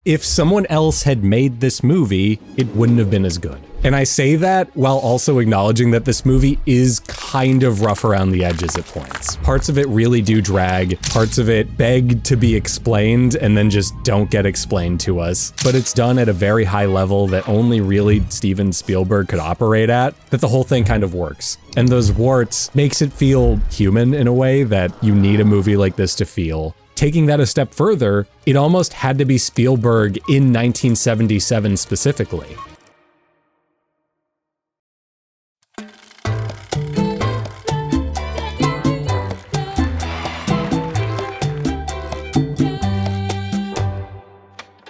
If someone else had made this movie, it wouldn't have been as good. And I say that while also acknowledging that this movie is kind of rough around the edges at points. Parts of it really do drag, parts of it beg to be explained and then just don't get explained to us. But it's done at a very high level that only really Steven Spielberg could operate at, that the whole thing kind of works. And those warts makes it feel human in a way that you need a movie like this to feel. Taking that a step further, it almost had to be Spielberg in 1977 specifically.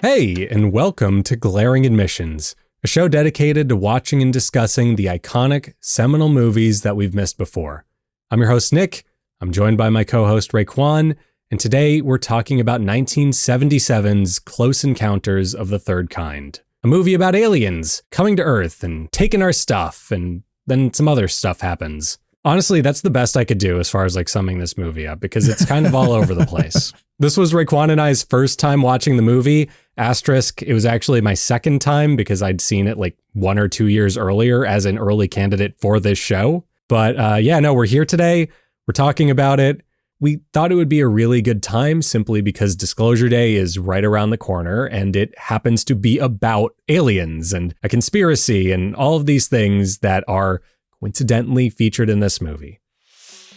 Hey, and welcome to Glaring Admissions, a show dedicated to watching and discussing the iconic, seminal movies that we've missed before. I'm your host, Nick. I'm joined by my co-host, Raekwon. And today we're talking about 1977's Close Encounters of the Third Kind, a movie about aliens coming to Earth and taking our stuff, and then some other stuff happens. Honestly, that's the best I could do as far as summing this movie up, because it's kind of all over the place. This was Raekwon and I's first time watching the movie. Asterisk, it was actually my second time because I'd seen it 1 or 2 years earlier as an early candidate for this show. But we're here today. We're talking about it. We thought it would be a really good time simply because Disclosure Day is right around the corner and it happens to be about aliens and a conspiracy and all of these things that are coincidentally featured in this movie.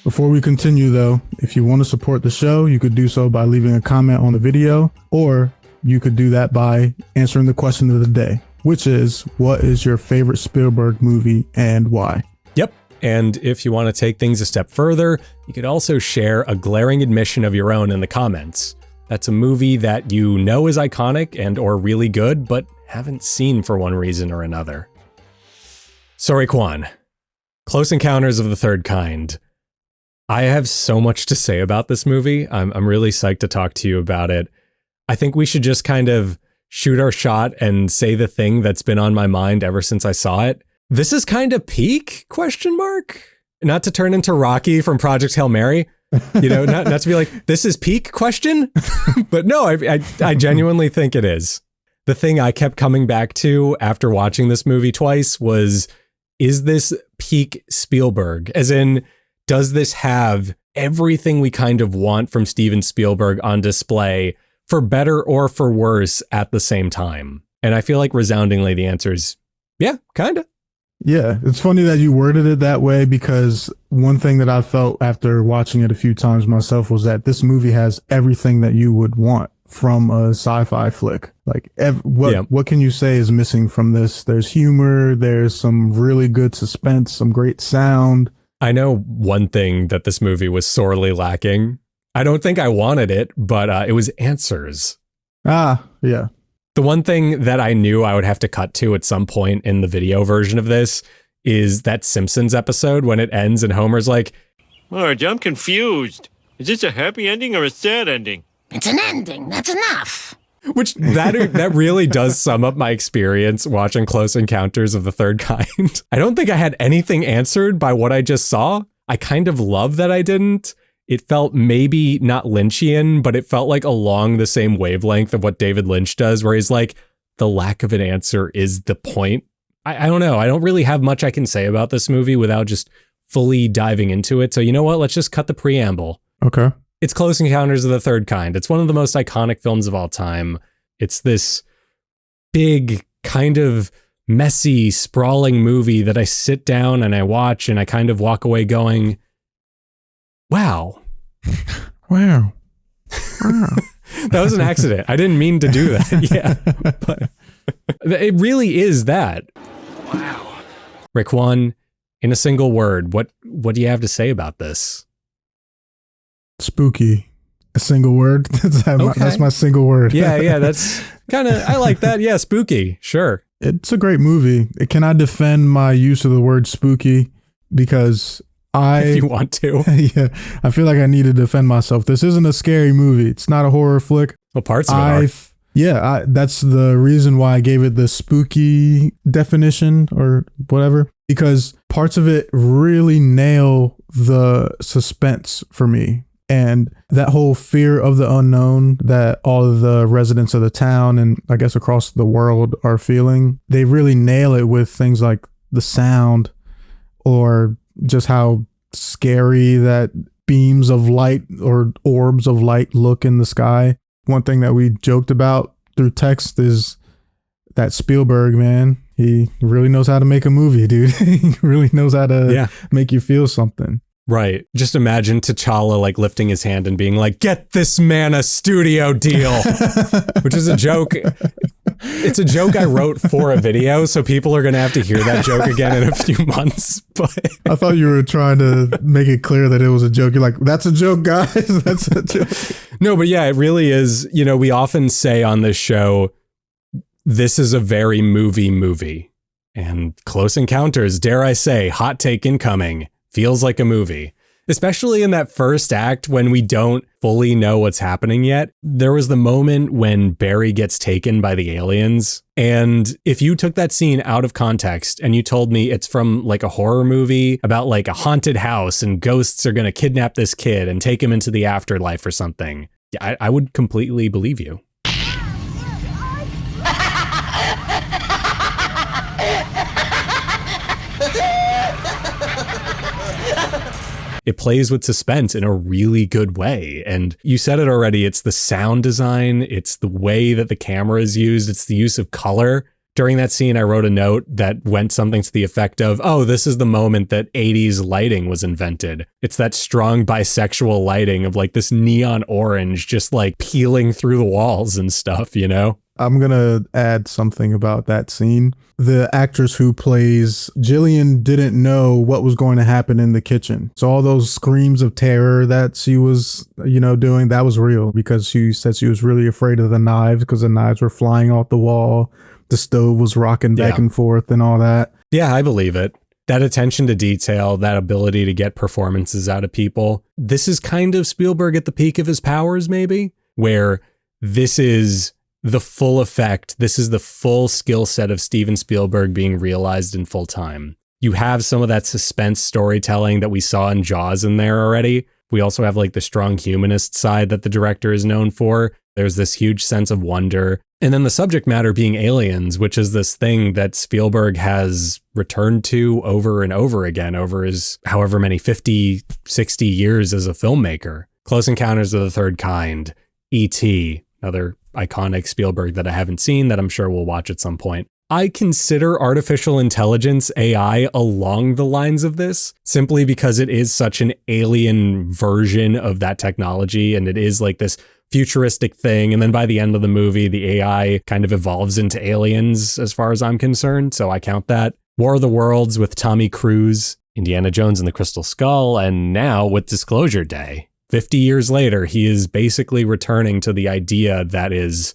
Before we continue though, if you want to support the show, you could do so by leaving a comment on the video, or you could do that by answering the question of the day, which is, what is your favorite Spielberg movie and why? Yep. And if you want to take things a step further, you could also share a glaring admission of your own in the comments. That's a movie that you know is iconic and or really good, but haven't seen for one reason or another. So Raekwon, Close Encounters of the Third Kind. I have so much to say about this movie. I'm really psyched to talk to you about it. I think we should just kind of shoot our shot and say the thing that's been on my mind ever since I saw it. This is kind of peak ? Not to turn into Rocky from Project Hail Mary, not to be like, this is peak ? But no, I genuinely think it is. The thing I kept coming back to after watching this movie twice was, is this peak Spielberg? As in, does this have everything we kind of want from Steven Spielberg on display, for better or for worse at the same time? And I feel like resoundingly the answer is, yeah, kind of. Yeah, it's funny that you worded it that way, because one thing that I felt after watching it a few times myself was that this movie has everything that you would want from a sci-fi flick. What can you say is missing from this? There's humor, there's some really good suspense, some great sound. I know one thing that this movie was sorely lacking. I don't think I wanted it, but it was answers. Yeah. The one thing that I knew I would have to cut to at some point in the video version of this is that Simpsons episode when it ends and Homer's like, Marge, I'm confused. Is this a happy ending or a sad ending? It's an ending. That's enough. Which that really does sum up my experience watching Close Encounters of the Third Kind. I don't think I had anything answered by what I just saw. I kind of love that I didn't. It felt maybe not Lynchian, but it felt like along the same wavelength of what David Lynch does, where he's like, the lack of an answer is the point. I don't know. I don't really have much I can say about this movie without just fully diving into it. So you know what? Let's just cut the preamble. Okay. It's Close Encounters of the Third Kind. It's one of the most iconic films of all time. It's this big, kind of messy, sprawling movie that I sit down and I watch and I kind of walk away going, wow. Wow. That was an accident. I didn't mean to do that. Yeah. But it really is that. Wow. Raekwon, in a single word, what do you have to say about this? Spooky. A single word. That's my single word. Yeah. That's kind of, I like that. Yeah. Spooky. Sure. It's a great movie. Can I defend my use of the word spooky? Because if you want to. Yeah, I feel like I need to defend myself. This isn't a scary movie. It's not a horror flick. Well, parts of it are. That's the reason why I gave it the spooky definition or whatever, because parts of it really nail the suspense for me. And that whole fear of the unknown that all of the residents of the town and I guess across the world are feeling, they really nail it with things like the sound or just how scary that beams of light or orbs of light look in the sky. One thing that we joked about through text is that Spielberg, man, he really knows how to make a movie, dude. He really knows how to make you feel something. Right. Just imagine T'Challa like lifting his hand and being like, get this man a studio deal, which is a joke. It's a joke I wrote for a video, so people are going to have to hear that joke again in a few months. But I thought you were trying to make it clear that it was a joke. You're like, that's a joke, guys. That's a joke. No, but yeah, it really is. You know, we often say on this show, this is a very movie. And Close Encounters, dare I say, hot take incoming, feels like a movie. Especially in that first act when we don't fully know what's happening yet. There was the moment when Barry gets taken by the aliens. And if you took that scene out of context and you told me it's from like a horror movie about like a haunted house and ghosts are going to kidnap this kid and take him into the afterlife or something, I would completely believe you. It plays with suspense in a really good way. And you said it already, it's the sound design, it's the way that the camera is used, it's the use of color. During that scene, I wrote a note that went something to the effect of, oh, this is the moment that 80s lighting was invented. It's that strong bisexual lighting of like this neon orange just like peeling through the walls and stuff, you know? I'm going to add something about that scene. The actress who plays Jillian didn't know what was going to happen in the kitchen. So all those screams of terror that she was, doing, that was real because she said she was really afraid of the knives because the knives were flying off the wall. The stove was rocking back and forth and all that. Yeah, I believe it. That attention to detail, that ability to get performances out of people. This is kind of Spielberg at the peak of his powers, maybe, where this is the full effect. This is the full skill set of Steven Spielberg being realized in full time. You have some of that suspense storytelling that we saw in Jaws in there already. We also have like the strong humanist side that the director is known for. There's this huge sense of wonder. And then the subject matter being aliens, which is this thing that Spielberg has returned to over and over again over his however many 50, 60 years as a filmmaker. Close Encounters of the Third Kind, E.T., another iconic Spielberg that I haven't seen that I'm sure we'll watch at some point. I consider artificial intelligence, AI, along the lines of this, simply because it is such an alien version of that technology, and it is like this futuristic thing. And then by the end of the movie, the AI kind of evolves into aliens as far as I'm concerned, so I count that. War of the Worlds with Tommy Cruise, Indiana Jones and the Crystal Skull, and now with Disclosure Day. 50 years later, he is basically returning to the idea that is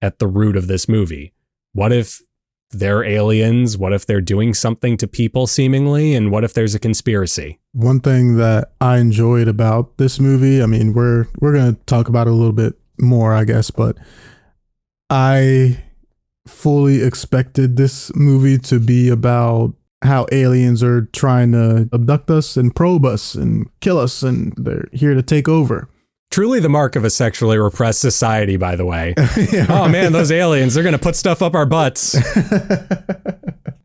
at the root of this movie. What if they're aliens? What if they're doing something to people seemingly? And what if there's a conspiracy? One thing that I enjoyed about this movie, I mean, we're going to talk about it a little bit more, I guess, but I fully expected this movie to be about how aliens are trying to abduct us and probe us and kill us, and they're here to take over. Truly the mark of a sexually repressed society, by the way. Yeah, oh man, those aliens, they're going to put stuff up our butts.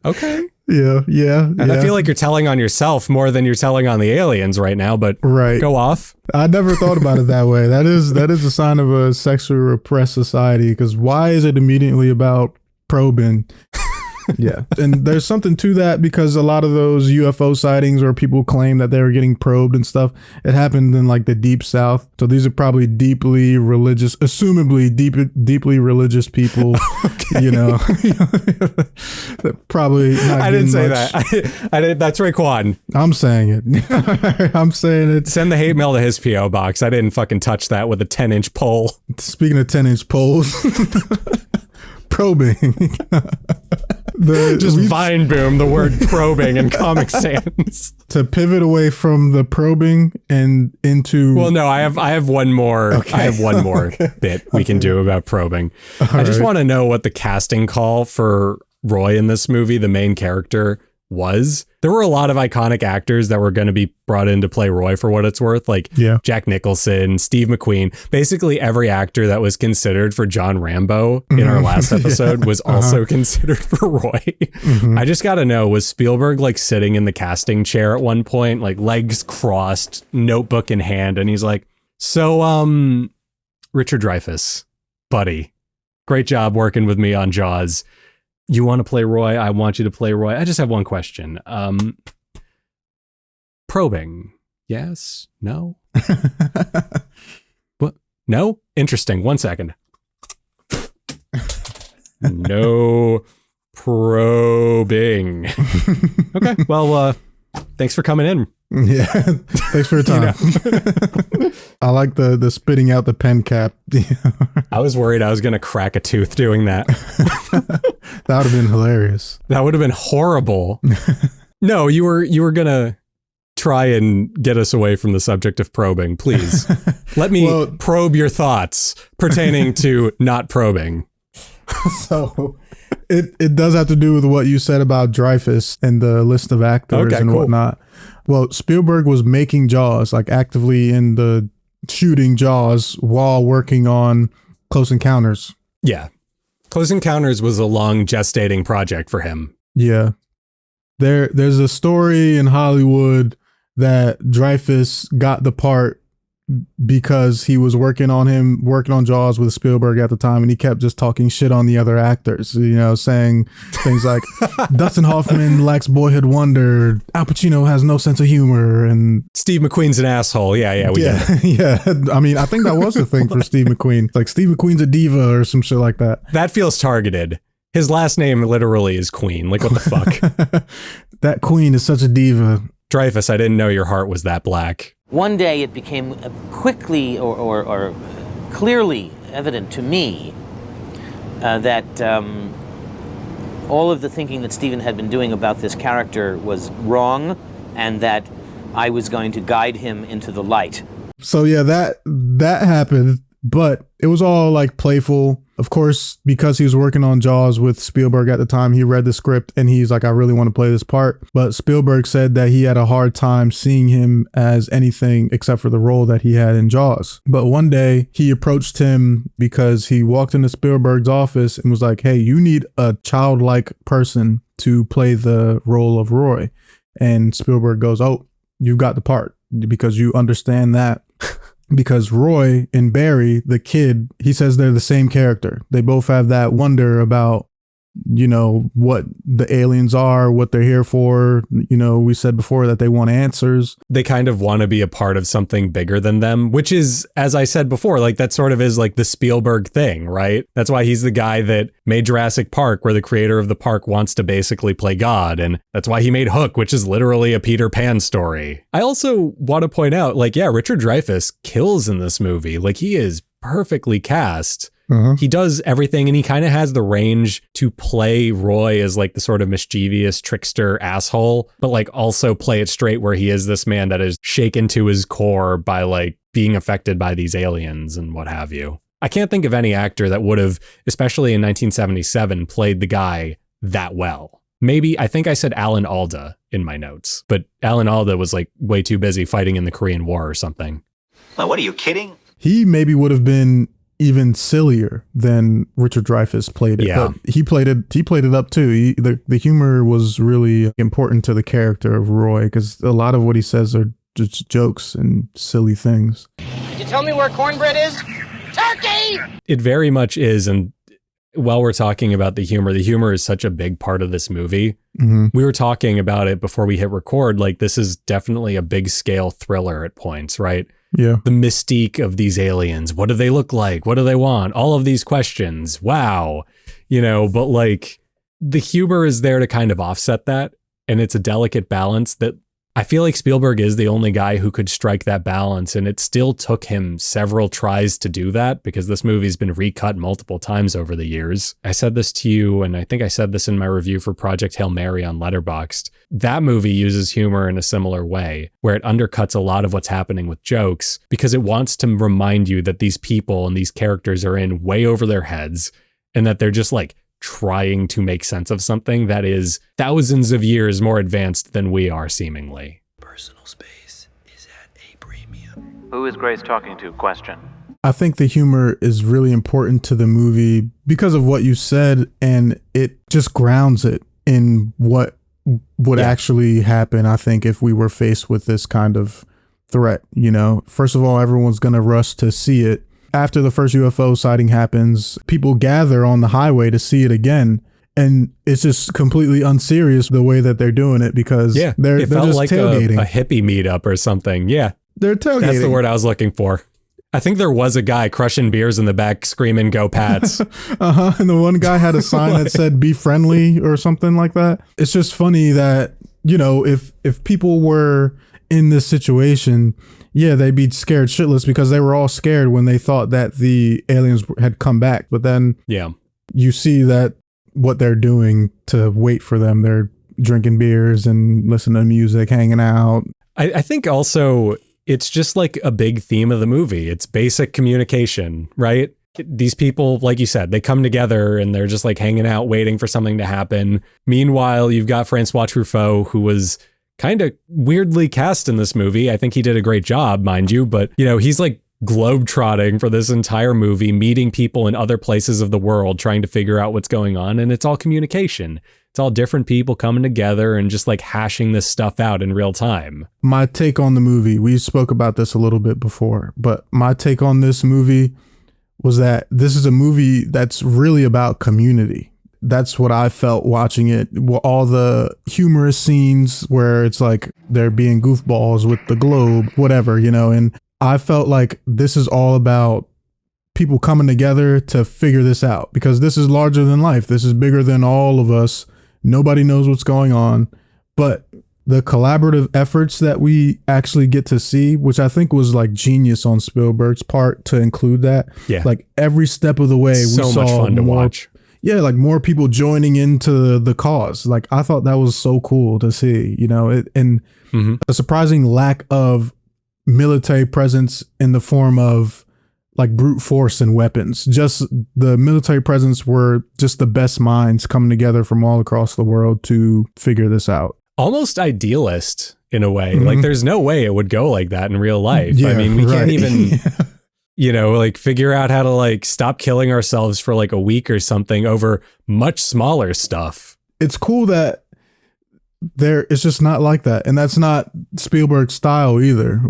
Okay. Yeah. I feel like you're telling on yourself more than you're telling on the aliens right now, but go off. I never thought about it that way. That is a sign of a sexually repressed society, because why is it immediately about probing? Yeah. And there's something to that, because a lot of those UFO sightings where people claim that they were getting probed and stuff, it happened in like the deep south. So these are probably deeply religious, assumably deeply religious people, Okay. Probably not. I didn't say much. that. I did. That's Raekwon. I'm saying it. I'm saying it. Send the hate mail to his P.O. box. I didn't fucking touch that with a 10-inch pole. Speaking of 10-inch poles, probing. Just vine boom the word probing in Comic Sans. To pivot away from the probing and into... Well, no, I have one more. Okay. I have one more bit we can do about probing. I just want to know what the casting call for Roy in this movie, the main character, was. There were a lot of iconic actors that were going to be brought in to play Roy for what it's worth, like Jack Nicholson, Steve McQueen. Basically every actor that was considered for John Rambo in our last episode was also considered for Roy. I just got to know, was Spielberg like sitting in the casting chair at one point, like legs crossed, notebook in hand, and he's like, so Richard Dreyfuss, buddy, great job working with me on Jaws. You want to play Roy? I want you to play Roy. I just have one question. Probing. Yes? No? What? No? Interesting. 1 second. No probing. Okay. Well, thanks for coming in. Yeah. Thanks for your time. I like the spitting out the pen cap. I was worried I was going to crack a tooth doing that. That would have been hilarious. That would have been horrible. No, you were going to try and get us away from the subject of probing. Please let me probe your thoughts pertaining to not probing. So it does have to do with what you said about Dreyfuss and the list of actors and whatnot. Well, Spielberg was making Jaws, like actively in the shooting Jaws while working on Close Encounters. Yeah. Close Encounters was a long gestating project for him. Yeah. There's a story in Hollywood that Dreyfuss got the part because he was working on Jaws with Spielberg at the time, and he kept just talking shit on the other actors, saying things like Dustin Hoffman lacks boyhood wonder, Al Pacino has no sense of humor, and Steve McQueen's an asshole. Yeah, yeah. I mean, I think that was the thing for Steve McQueen. Like Steve McQueen's a diva or some shit like that. That feels targeted. His last name literally is Queen. Like, what the fuck? That Queen is such a diva. Dreyfuss, I didn't know your heart was that black. One day it became quickly or clearly evident to me that all of the thinking that Steven had been doing about this character was wrong, and that I was going to guide him into the light. So yeah, that happened, but it was all like playful. Of course, because he was working on Jaws with Spielberg at the time, he read the script and he's like, I really want to play this part. But Spielberg said that he had a hard time seeing him as anything except for the role that he had in Jaws. But one day he approached him because he walked into Spielberg's office and was like, hey, you need a childlike person to play the role of Roy. And Spielberg goes, oh, you got the part because you understand that. Because Roy and Barry, the kid, he says they're the same character. They both have that wonder about, what the aliens are, what they're here for. We said before that they want answers. They kind of want to be a part of something bigger than them, which is, as I said before, like that sort of is like the Spielberg thing, right? That's why he's the guy that made Jurassic Park, where the creator of the park wants to basically play God. And that's why he made Hook, which is literally a Peter Pan story. I also want to point out, Richard Dreyfuss kills in this movie. Like, he is perfectly cast. He does everything, and he kind of has the range to play Roy as like the sort of mischievous trickster asshole, but like also play it straight where he is this man that is shaken to his core by like being affected by these aliens and what have you. I can't think of any actor that would have, especially in 1977, played the guy that well. Maybe, I think I said Alan Alda in my notes, but Alan Alda was like way too busy fighting in the Korean War or something. Well, what are you kidding? He maybe would have been even sillier than Richard Dreyfuss played it. Yeah. But he played it up too. The humor was really important to the character of Roy, because a lot of what he says are just jokes and silly things. Could you tell me where cornbread is? Turkey! It very much is, and while we're talking about the humor is such a big part of this movie. We were talking about it before we hit record, like this is definitely a big scale thriller at points, right? Yeah. The mystique of these aliens. What do they look like? What do they want? All of these questions. Wow. But like the humor is there to kind of offset that. And it's a delicate balance that I feel like Spielberg is the only guy who could strike that balance. And it still took him several tries to do that, because this movie's been recut multiple times over the years. I said this to you, and I think I said this in my review for Project Hail Mary on Letterboxd. That movie uses humor in a similar way, where it undercuts a lot of what's happening with jokes, because it wants to remind you that these people and these characters are in way over their heads, and that they're just like trying to make sense of something that is thousands of years more advanced than we are, seemingly. Personal space is at a premium. Who is Grace talking to? Question. I think the humor is really important to the movie because of what you said, and it just grounds it in what would actually happen, I think, if we were faced with this kind of threat. You know, first of all, everyone's going to rush to see it. After the first UFO sighting happens, people gather on the highway to see it again. And it's just completely unserious the way that they're doing it, because they're it felt just like tailgating. a hippie meetup or something. Yeah. They're tailgating. That's the word I was looking for. I think there was a guy crushing beers in the back screaming, "Go Pats." And the one guy had a sign that said "Be friendly" or something like that. It's just funny that, you know, if people were in this situation, they'd be scared shitless, because they were all scared when they thought that the aliens had come back. But then you see that what they're doing to wait for them, they're drinking beers and listening to music, hanging out. I think also it's just like a big theme of the movie. It's basic communication, right? These people, like you said, they come together and they're just like hanging out, waiting for something to happen. Meanwhile, you've got Francois Truffaut, who was kind of weirdly cast in this movie. I think he did a great job, mind you, but you know, he's like globetrotting for this entire movie, meeting people in other places of the world, trying to figure out what's going on. And it's all communication. It's all different people coming together and just like hashing this stuff out in real time. My take on the movie, we spoke about this a little bit before, but my take on this movie was that this is a movie that's really about community. That's what I felt watching it. All the humorous scenes where it's like they're being goofballs with the globe, whatever, you know, and I felt like this is all about people coming together to figure this out, because this is larger than life. This is bigger than all of us. Nobody knows what's going on, but the collaborative efforts that we actually get to see, which I think was like genius on Spielberg's part to include that. Yeah. Like every step of the way, we saw much fun to watch. Yeah, like more people joining into the cause. Like I thought that was so cool to see, you know, and a surprising lack of military presence in the form of like brute force and weapons. Just the military presence were just the best minds coming together from all across the world to figure this out. Almost idealist in a way. Like there's no way it would go like that in real life. I mean, we can't even, you know, like figure out how to like stop killing ourselves for like a week or something over much smaller stuff. It's cool that it's just not like that. And that's not Spielberg's style either.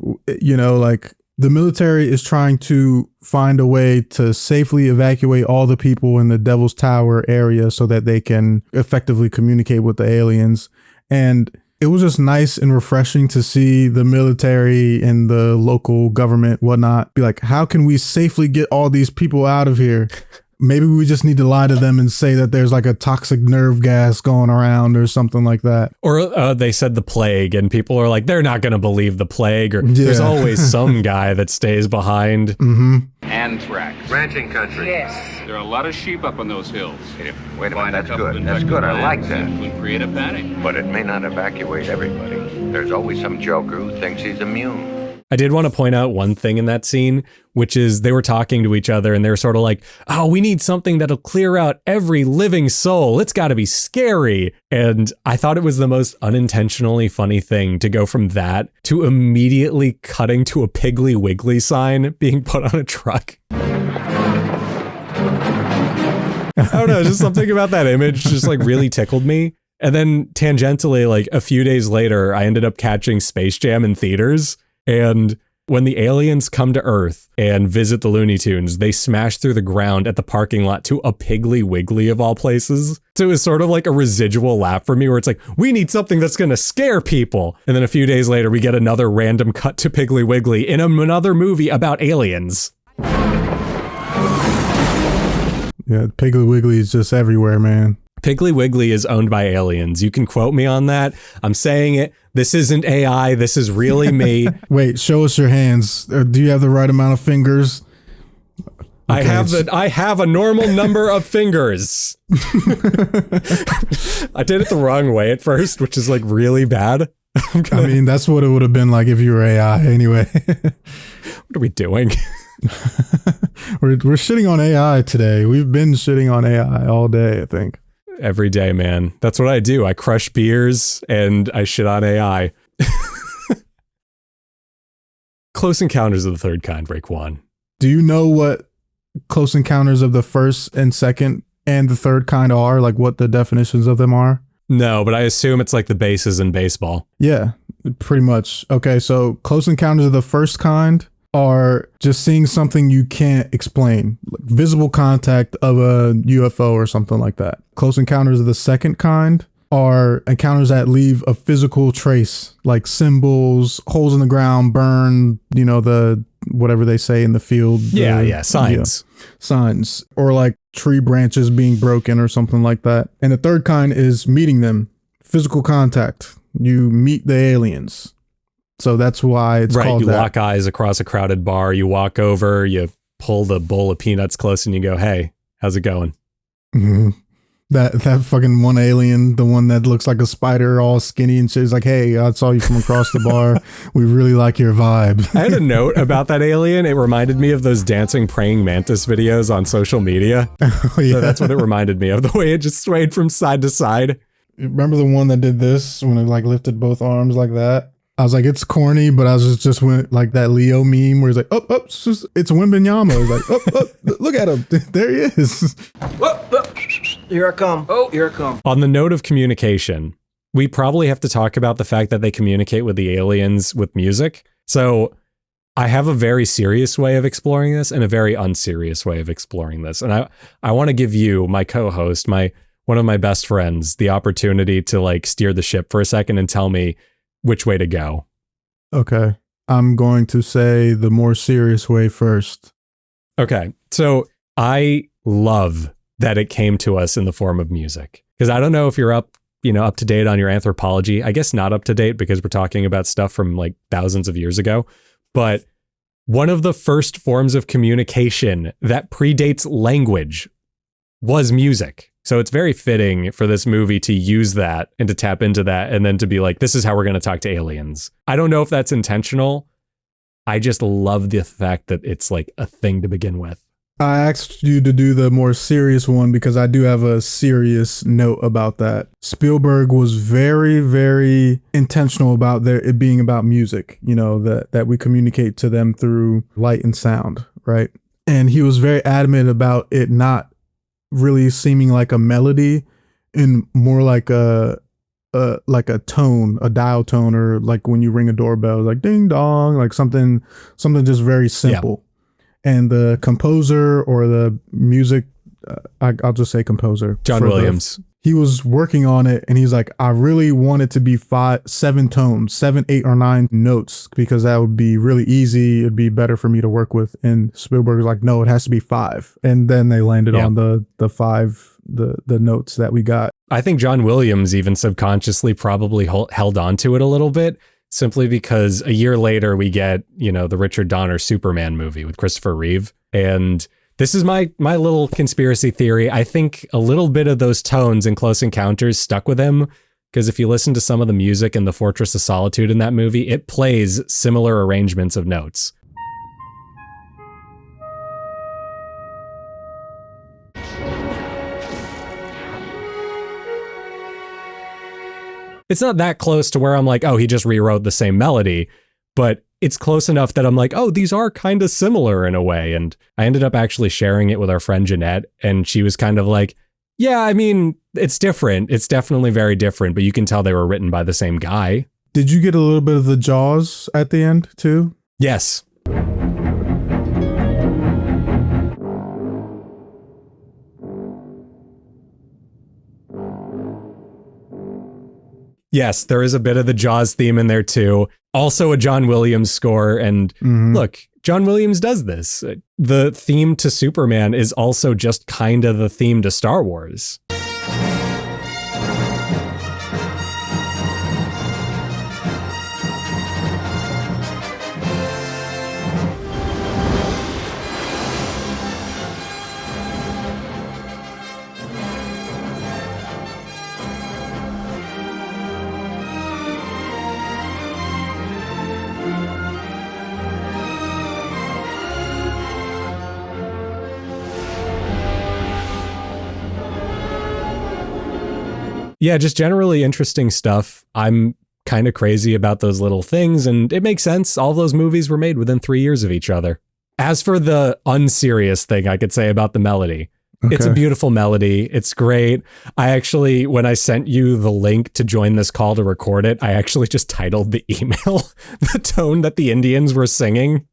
You know, like the military is trying to find a way to safely evacuate all the people in the Devil's Tower area so that they can effectively communicate with the aliens. And it was just nice and refreshing to see the military and the local government, whatnot, be like, how can we safely get all these people out of here? Maybe we just need to lie to them and say that there's like a toxic nerve gas going around or something like that. Or they said the plague, and people are like, they're not going to believe the plague. Or there's always some guy that stays behind. Anthrax. Ranching country. Yes. There are a lot of sheep up on those hills. Wait a minute, that's good. That's good. I like that. Would create a panic. But it may not evacuate everybody. There's always some joker who thinks he's immune. I did want to point out one thing in that scene, which is they were talking to each other and they were sort of like, oh, we need something that'll clear out every living soul. It's got to be scary. And I thought it was the most unintentionally funny thing to go from that to immediately cutting to a Piggly Wiggly sign being put on a truck. I don't know, just something about that image just like really tickled me. And then tangentially, like a few days later, I ended up catching Space Jam in theaters. And when the aliens come to Earth and visit the Looney Tunes, they smash through the ground at the parking lot to a Piggly Wiggly of all places. So it was sort of like a residual laugh for me where it's like, we need something that's going to scare people. And then a few days later, we get another random cut to Piggly Wiggly in another movie about aliens. Yeah, Piggly Wiggly is just everywhere, man. Piggly Wiggly is owned by aliens. You can quote me on that. I'm saying it. This isn't AI. This is really me. Wait, show us your hands. Do you have the right amount of fingers? Okay, I have a normal number of fingers. I did it the wrong way at first, which is like really bad. I mean, that's what it would have been like if you were AI anyway. What are we doing? We're shitting on AI today. We've been shitting on AI all day, I think. Every day, man. That's what I do. I crush beers and I shit on AI. Close Encounters of the Third Kind, Raekwon. Do you know what Close Encounters of the First and Second and the Third Kind are? Like what the definitions of them are? No, but I assume it's like the bases in baseball. Yeah, pretty much. Okay, so Close Encounters of the First Kind are just seeing something you can't explain, like visible contact of a UFO or something like that. Close Encounters of the Second Kind are encounters that leave a physical trace, like symbols, holes in the ground, burn, the whatever they say in the field. Signs. Signs, or like tree branches being broken or something like that. And the third kind is meeting them, physical contact. You meet the aliens. So that's why it's called that. You lock eyes across a crowded bar, you walk over, you pull the bowl of peanuts close and you go, hey, how's it going? Mm-hmm. That fucking one alien, the one that looks like a spider, all skinny and shit, is like, hey, I saw you from across the bar. We really like your vibe. I had a note about that alien. It reminded me of those dancing praying mantis videos on social media. Oh, yeah. So that's what it reminded me of, the way it just swayed from side to side. Remember the one that did this when it like lifted both arms like that? I was like, it's corny, but I was just went like that Leo meme where he's like, oh, it's Wembenyama. He's like, oh, look at him. There he is. Here I come. Oh, here I come. On the note of communication, we probably have to talk about the fact that they communicate with the aliens with music. So I have a very serious way of exploring this and a very unserious way of exploring this. And I want to give you, my co-host, one of my best friends, the opportunity to like steer the ship for a second and tell me which way to go. Okay. I'm going to say the more serious way first. Okay. So I love that it came to us in the form of music. Because I don't know if you're up to date on your anthropology. I guess not up to date because we're talking about stuff from like thousands of years ago. But one of the first forms of communication that predates language was music. So it's very fitting for this movie to use that and to tap into that and then to be like, this is how we're going to talk to aliens. I don't know if that's intentional. I just love the fact that it's like a thing to begin with. I asked you to do the more serious one because I do have a serious note about that. Spielberg was very, very intentional about it being about music, that we communicate to them through light and sound, right? And he was very adamant about it not really seeming like a melody and more like a tone, a dial tone, or like when you ring a doorbell, like ding dong, like something just very simple. Yeah. And the composer or the music, I'll just say composer. John Williams. He was working on it and he's like, I really want it to be 7 tones, 7, 8, or 9 notes, because that would be really easy. It'd be better for me to work with. And Spielberg was like, no, it has to be 5. And then they landed on the 5, the notes that we got. I think John Williams even subconsciously probably held on to it a little bit, simply because a year later we get, the Richard Donner Superman movie with Christopher Reeve. And this is my little conspiracy theory. I think a little bit of those tones in Close Encounters stuck with him, because if you listen to some of the music in The Fortress of Solitude in that movie, it plays similar arrangements of notes. It's not that close to where I'm like, oh, he just rewrote the same melody, but it's close enough that I'm like, oh, these are kind of similar in a way. And I ended up actually sharing it with our friend Jeanette, and she was kind of like, yeah, I mean, it's different. It's definitely very different, but you can tell they were written by the same guy. Did you get a little bit of the Jaws at the end too? Yes. Yes, there is a bit of the Jaws theme in there too. Also a John Williams score. And look, John Williams does this. The theme to Superman is also just kind of the theme to Star Wars. Yeah, just generally interesting stuff. I'm kind of crazy about those little things, and it makes sense. All those movies were made within 3 years of each other. As for the unserious thing I could say about the melody, it's a beautiful melody. It's great. I actually, when I sent you the link to join this call to record it, I actually just titled the email the tone that the Indians were singing.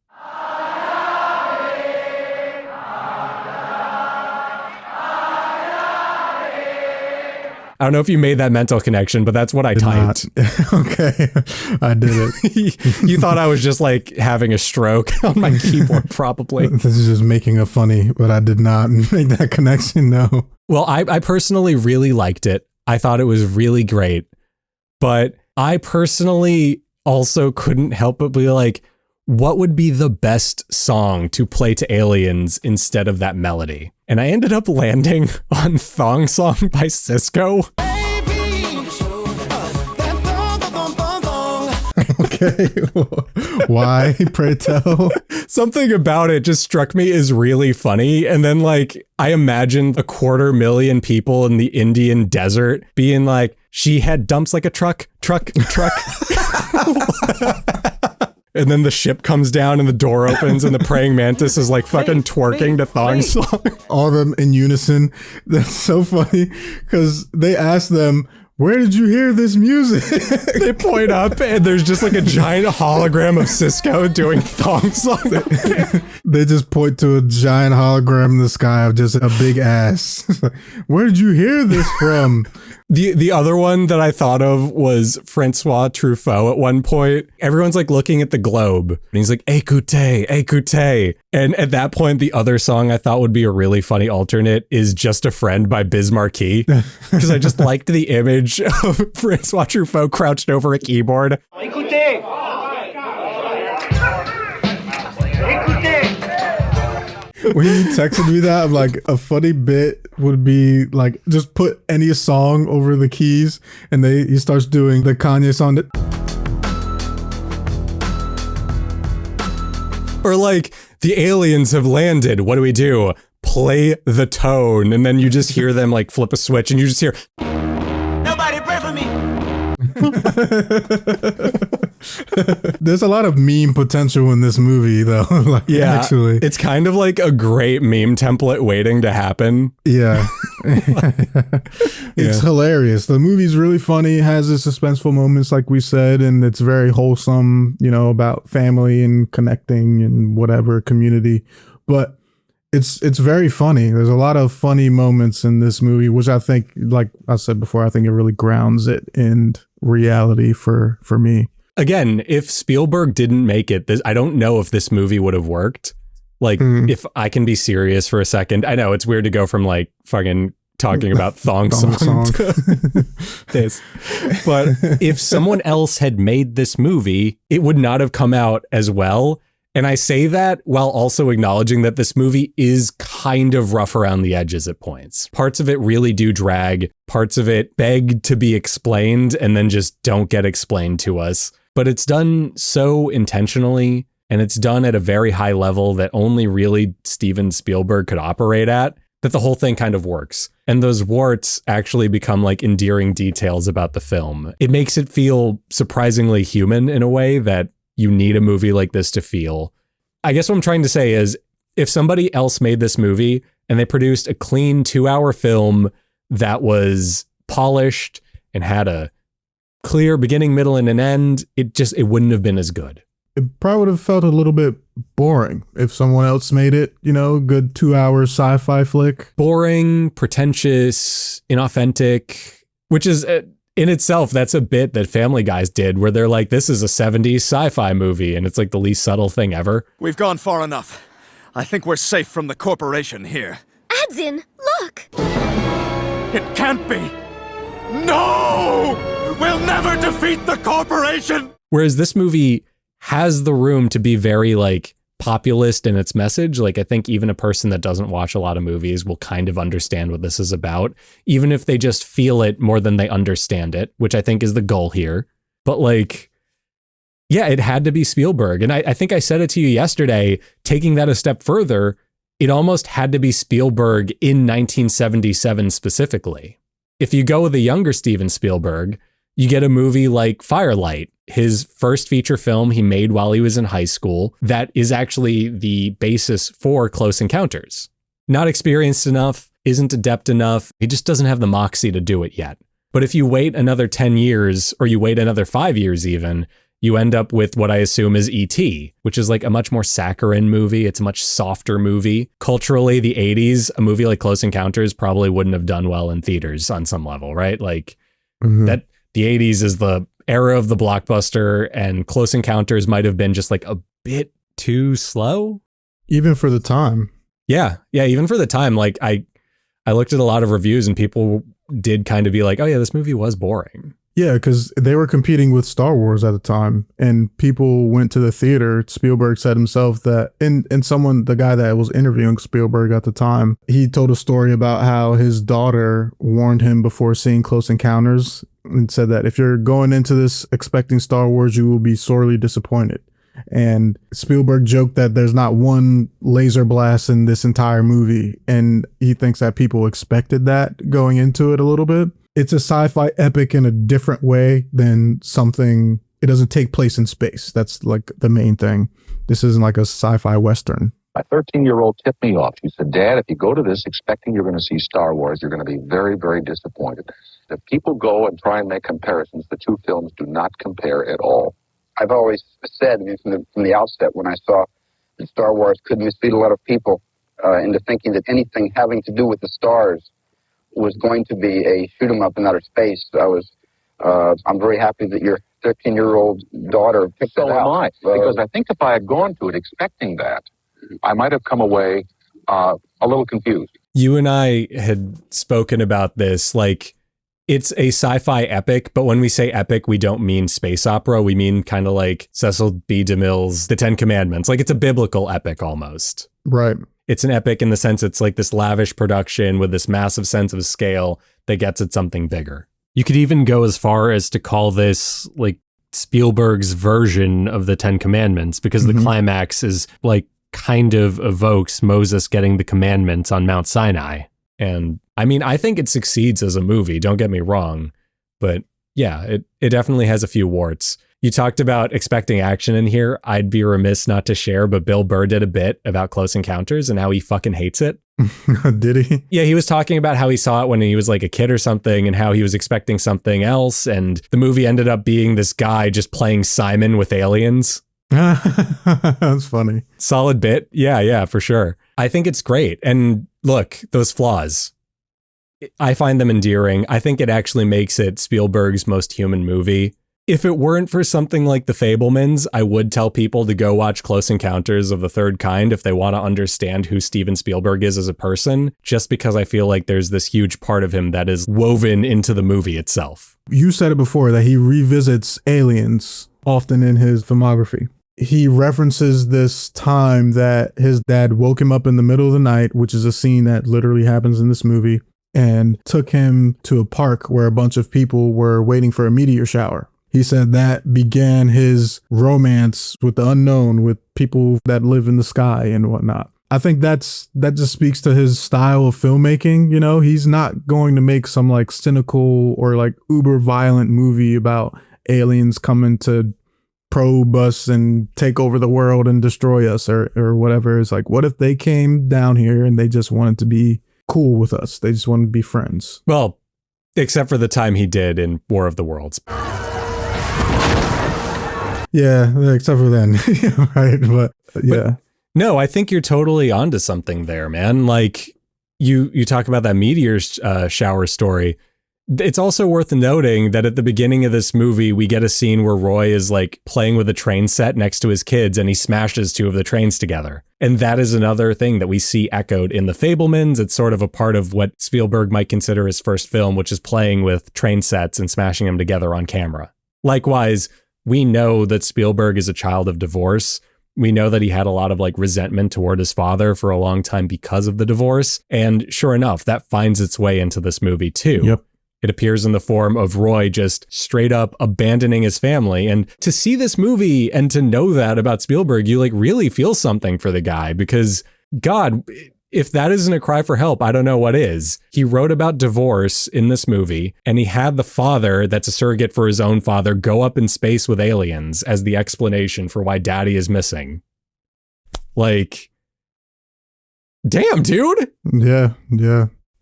I don't know if you made that mental connection, but that's what I typed. Okay, I did it. You thought I was just like having a stroke on my keyboard, probably. This is just making it funny, but I did not make that connection, no. Well, I personally really liked it. I thought it was really great. But I personally also couldn't help but be like, what would be the best song to play to aliens instead of that melody? And I ended up landing on Thong Song by Cisco. Okay, why, pray tell? Something about it just struck me as really funny. And then like, I imagined 250,000 people in the Indian desert being like, she had dumps like a truck. And then the ship comes down and the door opens and the praying mantis is like fucking twerking to Thong Song. All of them in unison. That's so funny because they ask them, where did you hear this music? They point up and there's just like a giant hologram of Cisco doing Thong Song. They just point to a giant hologram in the sky of just a big ass. Where did you hear this from? The other one that I thought of was Francois Truffaut at one point. Everyone's like looking at the globe and he's like, écoutez, écoutez. And at that point, the other song I thought would be a really funny alternate is Just a Friend by Biz Markie. Because I just liked the image of Francois Truffaut crouched over a keyboard. Écoutez! When you texted me that, I'm like, a funny bit would be like, just put any song over the keys and he starts doing the Kanye song. Or like, the aliens have landed. What do? Play the tone. And then you just hear them like flip a switch and you just hear, Nobody pray for me! There's a lot of meme potential in this movie, though. Like, yeah, actually, it's kind of like a great meme template waiting to happen. Yeah. It's hilarious. The movie's really funny, has its suspenseful moments, like we said, and it's very wholesome, you know, about family and connecting and whatever community. But it's very funny. There's a lot of funny moments in this movie, which I think, like I said before, I think it really grounds it in reality for me. Again, if Spielberg didn't make it, I don't know if this movie would have worked. Like, if I can be serious for a second. I know it's weird to go from like fucking talking about Thong Song to this. But if someone else had made this movie, it would not have come out as well. And I say that while also acknowledging that this movie is kind of rough around the edges at points. Parts of it really do drag. Parts of it beg to be explained and then just don't get explained to us. But it's done so intentionally, and it's done at a very high level that only really Steven Spielberg could operate at, that the whole thing kind of works. And those warts actually become like endearing details about the film. It makes it feel surprisingly human in a way that you need a movie like this to feel. I guess what I'm trying to say is, if somebody else made this movie and they produced a clean 2-hour film that was polished and had a clear beginning, middle, and an end, it wouldn't have been as good. It probably would have felt a little bit boring if someone else made it, you know, good 2-hour sci-fi flick. Boring, pretentious, inauthentic, which is in itself, that's a bit that Family Guys did where they're like, this is a 70s sci-fi movie, and it's like the least subtle thing ever. We've gone far enough. I think we're safe from the corporation here. Adzin, look! It can't be! No! We'll never defeat the corporation! Whereas this movie has the room to be very like populist in its message. Like, I think even a person that doesn't watch a lot of movies will kind of understand what this is about, even if they just feel it more than they understand it, which I think is the goal here. But like, yeah, it had to be Spielberg. And I think I said it to you yesterday, taking that a step further, it almost had to be Spielberg in 1977 specifically. If you go with a younger Steven Spielberg, you get a movie like Firelight, his first feature film he made while he was in high school, that is actually the basis for Close Encounters. Not experienced enough, isn't adept enough, he just doesn't have the moxie to do it yet. But if you wait another 10 years, or you wait another 5 years even, you end up with what I assume is E.T., which is like a much more saccharine movie. It's a much softer movie. Culturally, the 80s, a movie like Close Encounters probably wouldn't have done well in theaters on some level, right? Like that. The 80s is the era of the blockbuster, and Close Encounters might have been just like a bit too slow. Even for the time. Yeah, even for the time. Like I looked at a lot of reviews and people did kind of be like, oh yeah, this movie was boring. Yeah, because they were competing with Star Wars at the time, and people went to the theater. Spielberg said himself that, and the guy that was interviewing Spielberg at the time, he told a story about how his daughter warned him before seeing Close Encounters and said that if you're going into this expecting Star Wars, you will be sorely disappointed. And Spielberg joked that there's not one laser blast in this entire movie, and he thinks that people expected that going into it a little bit. It's a sci-fi epic in a different way than something. It doesn't take place in space. That's like the main thing. This isn't like a sci-fi Western. My 13-year-old tipped me off. She said, Dad, if you go to this expecting you're going to see Star Wars, you're going to be very, very disappointed. If people go and try and make comparisons, the two films do not compare at all. I've always said from the outset when I saw that Star Wars could mislead a lot of people into thinking that anything having to do with the stars was going to be a shoot 'em up in outer space. I'm very happy that your 13-year-old daughter picked that out. So am I, because I think if I had gone to it expecting that, I might have come away a little confused. You and I had spoken about this, like, it's a sci-fi epic, but when we say epic, we don't mean space opera. We mean kind of like Cecil B. DeMille's The Ten Commandments. Like, it's a biblical epic almost. Right. It's an epic in the sense it's like this lavish production with this massive sense of scale that gets at something bigger. You could even go as far as to call this like Spielberg's version of the Ten Commandments, because the climax is like kind of evokes Moses getting the commandments on Mount Sinai. And I mean, I think it succeeds as a movie, don't get me wrong, but yeah, it definitely has a few warts. You talked about expecting action in here. I'd be remiss not to share, but Bill Burr did a bit about Close Encounters and how he fucking hates it. Did he? Yeah, he was talking about how he saw it when he was like a kid or something and how he was expecting something else. And the movie ended up being this guy just playing Simon with aliens. That's funny. Solid bit. Yeah, for sure. I think it's great. And look, those flaws, I find them endearing. I think it actually makes it Spielberg's most human movie. If it weren't for something like The Fabelmans, I would tell people to go watch Close Encounters of the Third Kind if they want to understand who Steven Spielberg is as a person, just because I feel like there's this huge part of him that is woven into the movie itself. You said it before that he revisits aliens often in his filmography. He references this time that his dad woke him up in the middle of the night, which is a scene that literally happens in this movie, and took him to a park where a bunch of people were waiting for a meteor shower. He said that began his romance with the unknown, with people that live in the sky and whatnot. I think that just speaks to his style of filmmaking. You know, he's not going to make some like cynical or like uber violent movie about aliens coming to probe us and take over the world and destroy us or whatever. It's like, what if they came down here and they just wanted to be cool with us? They just wanted to be friends. Well, except for the time he did in War of the Worlds. Yeah, except for then. Right. But yeah. But, no, I think you're totally onto something there, man. Like you talk about that meteor shower story. It's also worth noting that at the beginning of this movie, we get a scene where Roy is like playing with a train set next to his kids and he smashes two of the trains together. And that is another thing that we see echoed in The Fabelmans. It's sort of a part of what Spielberg might consider his first film, which is playing with train sets and smashing them together on camera. Likewise, we know that Spielberg is a child of divorce. We know that he had a lot of like resentment toward his father for a long time because of the divorce. And sure enough, that finds its way into this movie too. Yep. It appears in the form of Roy just straight up abandoning his family. And to see this movie and to know that about Spielberg, you like really feel something for the guy because, God, if that isn't a cry for help, I don't know what is. He wrote about divorce in this movie, and he had the father that's a surrogate for his own father go up in space with aliens as the explanation for why daddy is missing. Like, damn, dude. Yeah.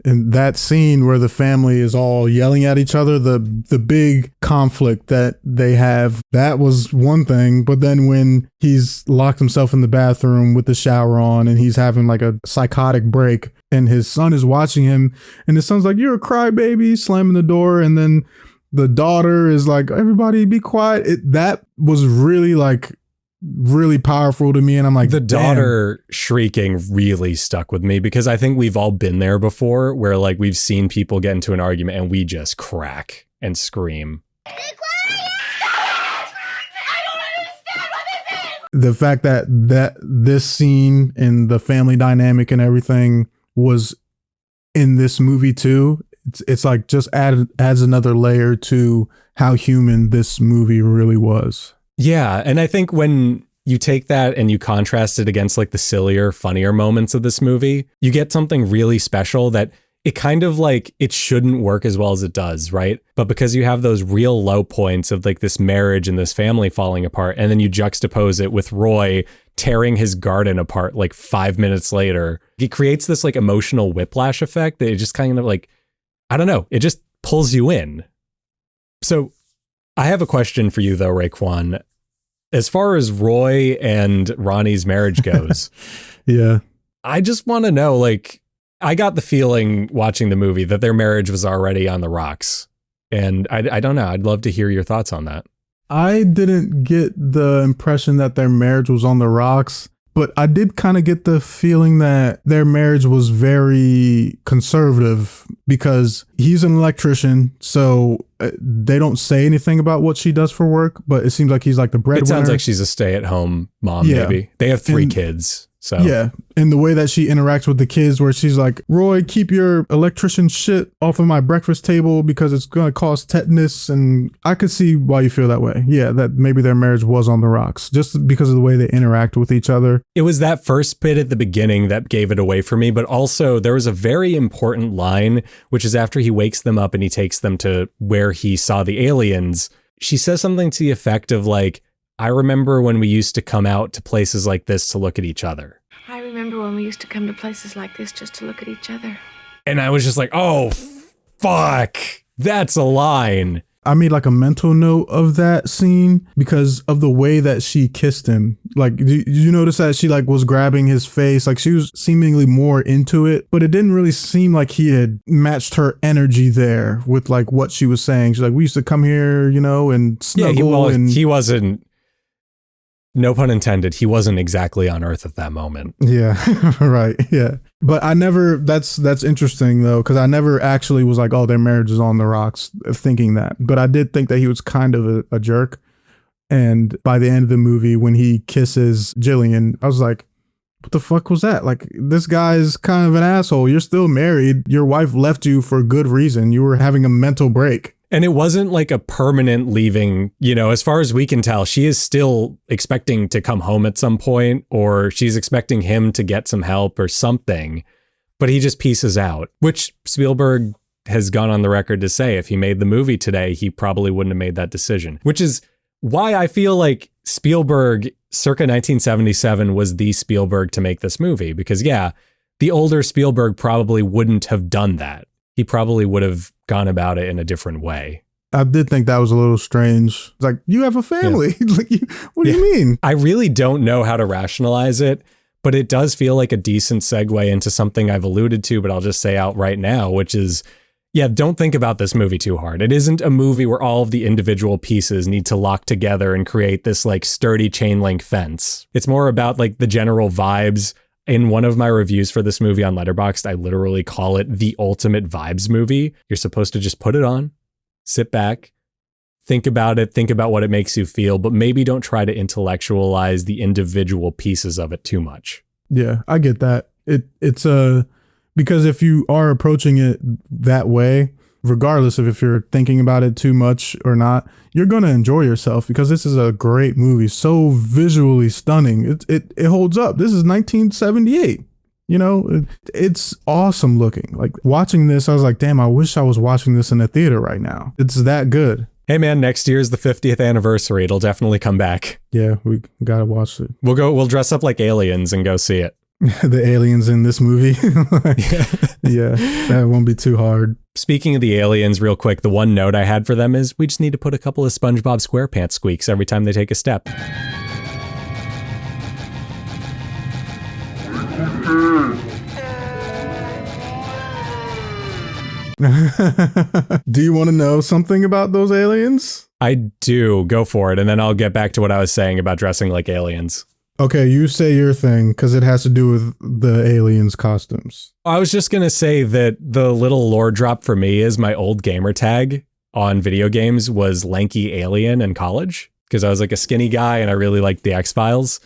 And that scene where the family is all yelling at each other, the big conflict that they have, that was one thing. But then when he's locked himself in the bathroom with the shower on and he's having like a psychotic break and his son is watching him and his son's like, "You're a crybaby," slamming the door. And then the daughter is like, "Everybody be quiet." That was really powerful to me, and I'm like, the damn. daughter shrieking really stuck with me because I think we've all been there before where like we've seen people get into an argument and we just crack and scream. The fact that this scene and the family dynamic and everything was in this movie too, it's like just adds another layer to how human this movie really was. Yeah, and I think when you take that and you contrast it against like the sillier, funnier moments of this movie, you get something really special that it kind of like, it shouldn't work as well as it does, right? But because you have those real low points of like this marriage and this family falling apart, and then you juxtapose it with Roy tearing his garden apart like 5 minutes later, it creates this like emotional whiplash effect that it just kind of like, I don't know, it just pulls you in. So I have a question for you though, Raekwon. As far as Roy and Ronnie's marriage goes, yeah, I just want to know, like, I got the feeling watching the movie that their marriage was already on the rocks. And I don't know. I'd love to hear your thoughts on that. I didn't get the impression that their marriage was on the rocks, but I did kind of get the feeling that their marriage was very conservative because he's an electrician. So they don't say anything about what she does for work, but it seems like he's like the breadwinner. It sounds like she's a stay-at-home mom, maybe. They have 3 kids. So yeah, and the way that she interacts with the kids where she's like, "Roy, keep your electrician shit off of my breakfast table because it's going to cause tetanus." And I could see why you feel that way. Yeah, that maybe their marriage was on the rocks just because of the way they interact with each other. It was that first bit at the beginning that gave it away for me, but also there was a very important line, which is after he wakes them up and he takes them to where he saw the aliens. She says something to the effect of like, "I remember when we used to come out to places like this to look at each other." I remember when we used to come to places like this just to look at each other. And I was just like, oh, fuck, that's a line. I made like a mental note of that scene because of the way that she kissed him. Like, did you notice that she like was grabbing his face? Like she was seemingly more into it, but it didn't really seem like he had matched her energy there with like what she was saying. She's like, "We used to come here, you know, and snuggle." Yeah, he wasn't, no pun intended, he wasn't exactly on Earth at that moment. Yeah, right. Yeah. But I never, that's interesting though, because I never actually was like, "Oh, their marriage is on the rocks," thinking that. But I did think that he was kind of a jerk. And by the end of the movie, when he kisses Jillian, I was like, what the fuck was that? Like, this guy's kind of an asshole. You're still married. Your wife left you for a good reason. You were having a mental break. And it wasn't like a permanent leaving, you know, as far as we can tell, she is still expecting to come home at some point, or she's expecting him to get some help or something, but he just pieces out, which Spielberg has gone on the record to say if he made the movie today, he probably wouldn't have made that decision, which is why I feel like Spielberg circa 1977 was the Spielberg to make this movie, because yeah, the older Spielberg probably wouldn't have done that. He probably would have gone about it in a different way. I did think that was a little strange. It's like, you have a family. Yeah. Like, what do you mean? I really don't know how to rationalize it, but it does feel like a decent segue into something I've alluded to, but I'll just say out right now, which is, yeah, don't think about this movie too hard. It isn't a movie where all of the individual pieces need to lock together and create this like sturdy chain link fence. It's more about like the general vibes. In one of my reviews for this movie on Letterboxd, I literally call it the ultimate vibes movie. You're supposed to just put it on, sit back, think about it, think about what it makes you feel, but maybe don't try to intellectualize the individual pieces of it too much. Yeah, I get that. It's because if you are approaching it that way, regardless of if you're thinking about it too much or not, you're going to enjoy yourself because this is a great movie. So visually stunning. It holds up. This is 1978. You know, it's awesome looking. Like watching this, I was like, damn, I wish I was watching this in the theater right now. It's that good. Hey man, next year's the 50th anniversary. It'll definitely come back. Yeah, we gotta watch it. We'll dress up like aliens and go see it. The aliens in this movie. Yeah, that won't be too hard. Speaking of the aliens, real quick, the one note I had for them is we just need to put a couple of SpongeBob SquarePants squeaks every time they take a step. Do you want to know something about those aliens? I do. Go for it. And then I'll get back to what I was saying about dressing like aliens. Okay, you say your thing because it has to do with the aliens' costumes. I was just going to say that the little lore drop for me is my old gamer tag on video games was lanky alien in college because I was like a skinny guy and I really liked the X-Files.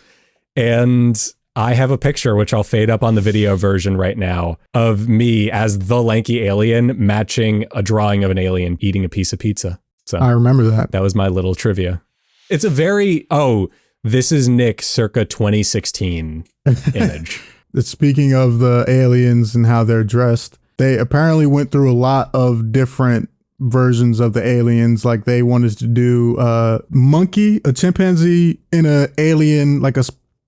And I have a picture, which I'll fade up on the video version right now, of me as the lanky alien matching a drawing of an alien eating a piece of pizza. So I remember that. That was my little trivia. It's a very, this is Nick circa 2016 image. Speaking of the aliens and how they're dressed, they apparently went through a lot of different versions of the aliens. Like they wanted to do a monkey, a chimpanzee in a alien, like a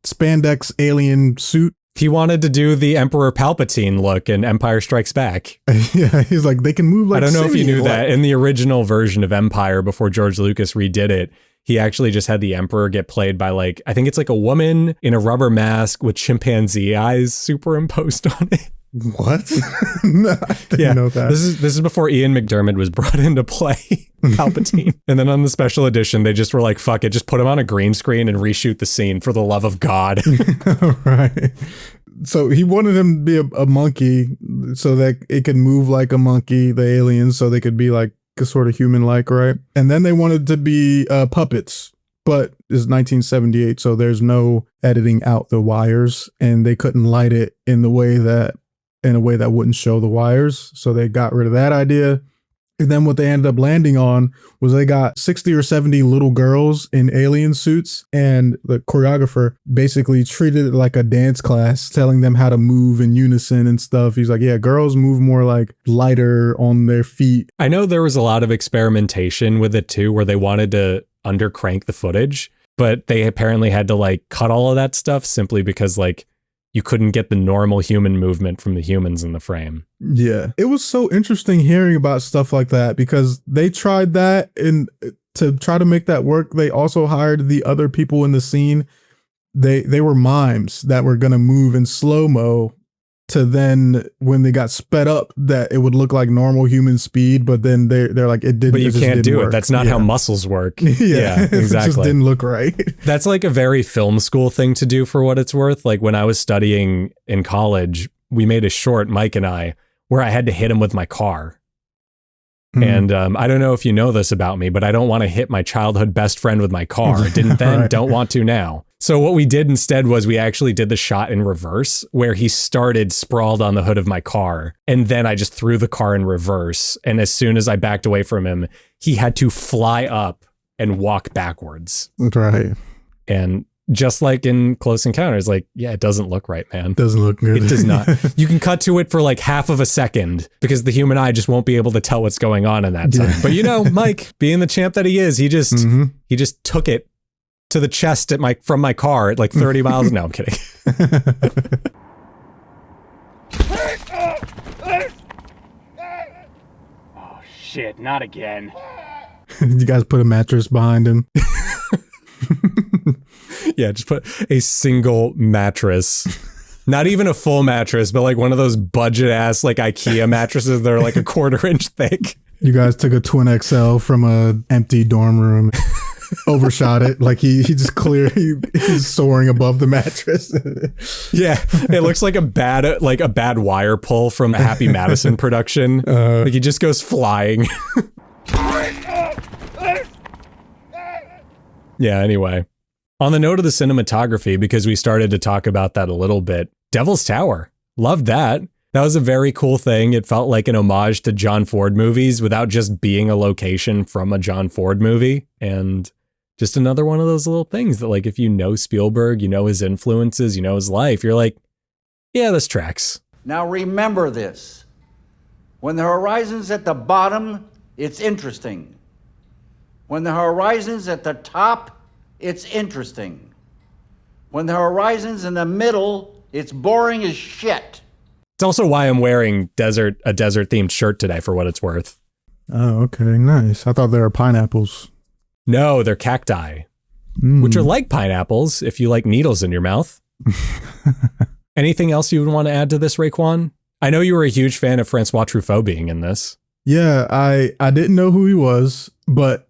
spandex alien suit. He wanted to do the Emperor Palpatine look in Empire Strikes Back. Yeah, he's like, they can move like I don't know if you knew Simeon. that. In the original version of Empire, before George Lucas redid it, he actually just had the Emperor get played by like, I think it's like a woman in a rubber mask with chimpanzee eyes superimposed on it. What? No, I didn't know that. This is before Ian McDiarmid was brought into play Palpatine. And then on the special edition, they just were like, fuck it, just put him on a green screen and reshoot the scene for the love of God. Right. So he wanted him to be a monkey so that it could move like a monkey, the aliens, so they could be like sort of human-like, right? And then they wanted to be puppets, but it's 1978, so there's no editing out the wires, and they couldn't light it in a way that wouldn't show the wires, so they got rid of that idea. And then what they ended up landing on was they got 60 or 70 little girls in alien suits, and the choreographer basically treated it like a dance class, telling them how to move in unison and stuff. He's like, yeah, girls move more like lighter on their feet. I know there was a lot of experimentation with it too, where they wanted to undercrank the footage, but they apparently had to like cut all of that stuff simply because like you couldn't get the normal human movement from the humans in the frame. Yeah. It was so interesting hearing about stuff like that because they tried that, and to try to make that work, they also hired the other people in the scene. They were mimes that were going to move in slow-mo to then when they got sped up that it would look like normal human speed, but then they're like, it didn't. But you can't do work. it. That's not how muscles work. Yeah, exactly. It just didn't look right. That's like a very film school thing to do for what it's worth. Like when I was studying in college, we made a short, Mike and I, where I had to hit him with my car. And I don't know if you know this about me, but I don't want to hit my childhood best friend with my car. Didn't then, Right. Don't want to now. So what we did instead was we actually did the shot in reverse, where he started sprawled on the hood of my car. And then I just threw the car in reverse. And as soon as I backed away from him, he had to fly up and walk backwards. Right. And just like in Close Encounters, like, yeah, it doesn't look right, man. Doesn't look good. It does not. You can cut to it for like half of a second because the human eye just won't be able to tell what's going on in that time. But you know, Mike, being the champ that he is, he just took it to the chest from my car at like 30 miles. No, I'm kidding. Oh shit, not again. You guys put a mattress behind him. Yeah, just put a single mattress. Not even a full mattress, but like one of those budget ass like IKEA mattresses that are like a 1/4 inch thick. You guys took a twin XL from a empty dorm room, overshot it. Like he's soaring above the mattress. Yeah, it looks like a bad wire pull from a Happy Madison production. Like he just goes flying. Yeah, anyway. On the note of the cinematography, because we started to talk about that a little bit, Devil's Tower. Loved that. That was a very cool thing. It felt like an homage to John Ford movies without just being a location from a John Ford movie. And just another one of those little things that like if you know Spielberg, you know his influences, you know his life, you're like, Yeah, this tracks. Now remember this. When the horizon's at the bottom, it's interesting. When the horizon's at the top, it's interesting. When the horizon's in the middle, it's boring as shit. It's also why I'm wearing a desert-themed shirt today, for what it's worth. Oh, okay, nice. I thought they were pineapples. No, they're cacti, which are like pineapples if you like needles in your mouth. Anything else you would want to add to this, Raekwon? I know you were a huge fan of Francois Truffaut being in this. Yeah, I didn't know who he was, but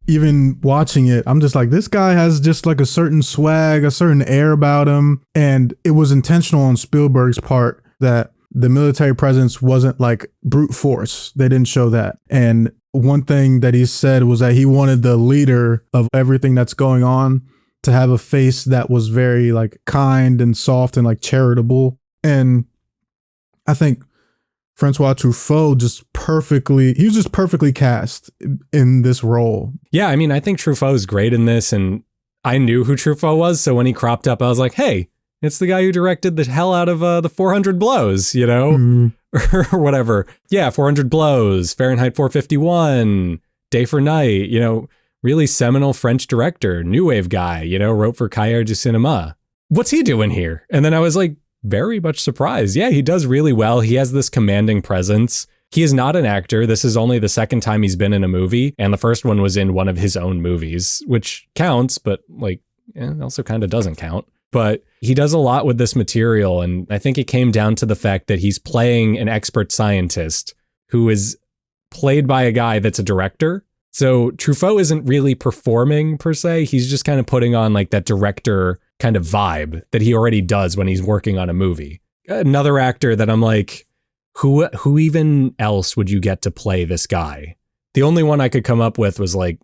even watching it, I'm just like, this guy has just like a certain swag, a certain air about him. And it was intentional on Spielberg's part that the military presence wasn't like brute force. They didn't show that. And one thing that he said was that he wanted the leader of everything that's going on to have a face that was very like kind and soft and like charitable. And I think Francois Truffaut he was just perfectly cast in this role. Yeah, I mean, I think Truffaut is great in this, and I knew who Truffaut was, so when he cropped up, I was like, hey, it's the guy who directed the hell out of the 400 Blows, you know, or whatever. Yeah, 400 Blows, Fahrenheit 451, Day for Night, you know, really seminal French director, new wave guy, you know, wrote for Cahiers du Cinéma. What's he doing here? And then I was like, very much surprised. Yeah, he does really well. He has this commanding presence. He is not an actor. This is only the second time he's been in a movie, and the first one was in one of his own movies, which counts, but like, also kind of doesn't count. But he does a lot with this material, and I think it came down to the fact that he's playing an expert scientist who is played by a guy that's a director. So Truffaut isn't really performing per se. He's just kind of putting on like that director kind of vibe that he already does when he's working on a movie. Another actor that I'm like, who even else would you get to play this guy? The only one I could come up with was like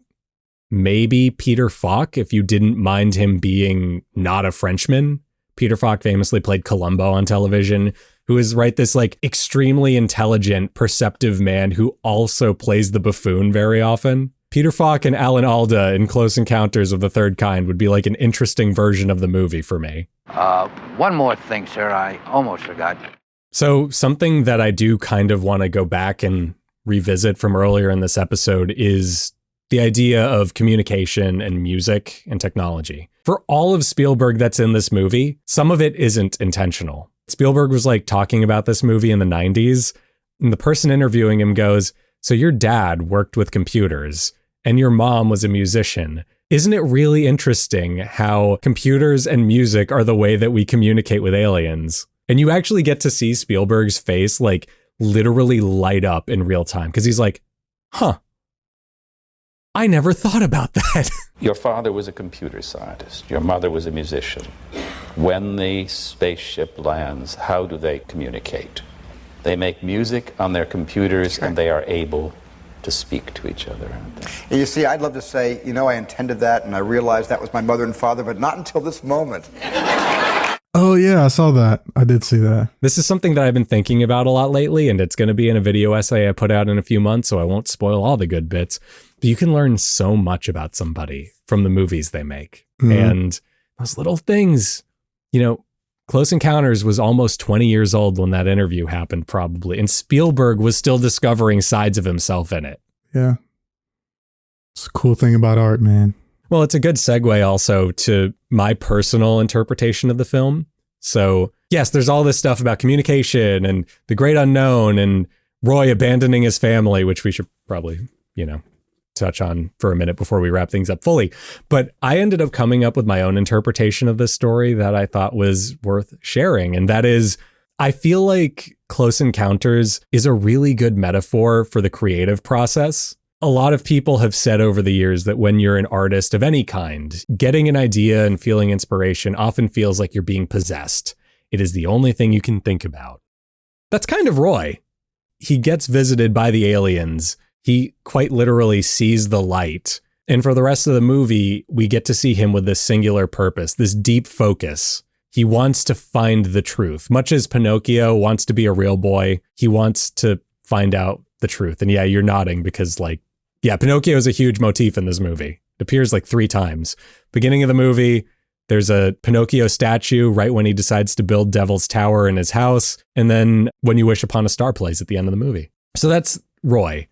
maybe Peter Falk, if you didn't mind him being not a Frenchman. Peter Falk famously played Columbo on television, who is this like extremely intelligent, perceptive man who also plays the buffoon very often. Peter Falk and Alan Alda in Close Encounters of the Third Kind would be like an interesting version of the movie for me. One more thing, sir, I almost forgot. So something that I do kind of want to go back and revisit from earlier in this episode is the idea of communication and music and technology. For all of Spielberg that's in this movie, some of it isn't intentional. Spielberg was like talking about this movie in the 90s, and the person interviewing him goes, so your dad worked with computers and your mom was a musician. Isn't it really interesting how computers and music are the way that we communicate with aliens? And you actually get to see Spielberg's face like literally light up in real time because he's like, huh, I never thought about that. Your father was a computer scientist. Your mother was a musician. When the spaceship lands, how do they communicate? They make music on their computers and they are able to speak to each other. And you see, I'd love to say, you know, I intended that and I realized that was my mother and father, but not until this moment. Oh yeah, I saw that. I did see that. This is something that I've been thinking about a lot lately, and it's going to be in a video essay I put out in a few months, so I won't spoil all the good bits. But you can learn so much about somebody from the movies they make. And those little things, you know, Close Encounters was almost 20 years old when that interview happened, probably. And Spielberg was still discovering sides of himself in it. Yeah. It's a cool thing about art, man. Well, it's a good segue also to my personal interpretation of the film. So, yes, there's all this stuff about communication and the great unknown and Roy abandoning his family, which we should probably, you know, touch on for a minute before we wrap things up fully. But I ended up coming up with my own interpretation of this story that I thought was worth sharing. And that is, I feel like Close Encounters is a really good metaphor for the creative process. A lot of people have said over the years that when you're an artist of any kind, getting an idea and feeling inspiration often feels like you're being possessed. It is the only thing you can think about. That's kind of Roy. He gets visited by the aliens. He quite literally sees the light. And for the rest of the movie, we get to see him with this singular purpose, this deep focus. He wants to find the truth. Much as Pinocchio wants to be a real boy, he wants to find out the truth. And yeah, you're nodding because Pinocchio is a huge motif in this movie. It appears like 3 times. Beginning of the movie, There's a Pinocchio statue right when he decides to build Devil's Tower in his house. And then When You Wish Upon a Star plays at the end of the movie. So that's Roy.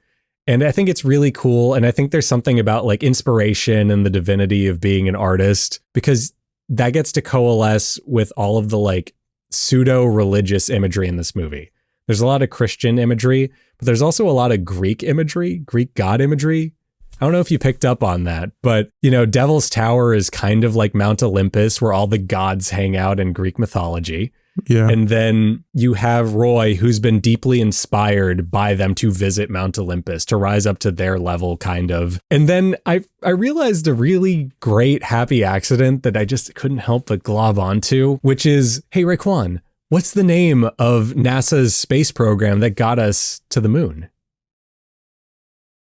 And I think it's really cool. And I think there's something about like inspiration and the divinity of being an artist, because that gets to coalesce with all of the like pseudo-religious imagery in this movie. There's a lot of Christian imagery, but there's also a lot of Greek imagery, Greek god imagery. I don't know if you picked up on that, but you know, Devil's Tower is kind of like Mount Olympus where all the gods hang out in Greek mythology. Yeah. And then you have Roy, who's been deeply inspired by them to visit Mount Olympus, to rise up to their level, kind of. And then I realized a really great happy accident that I just couldn't help but glob onto, which is, hey, Raekwon, what's the name of NASA's space program that got us to the moon?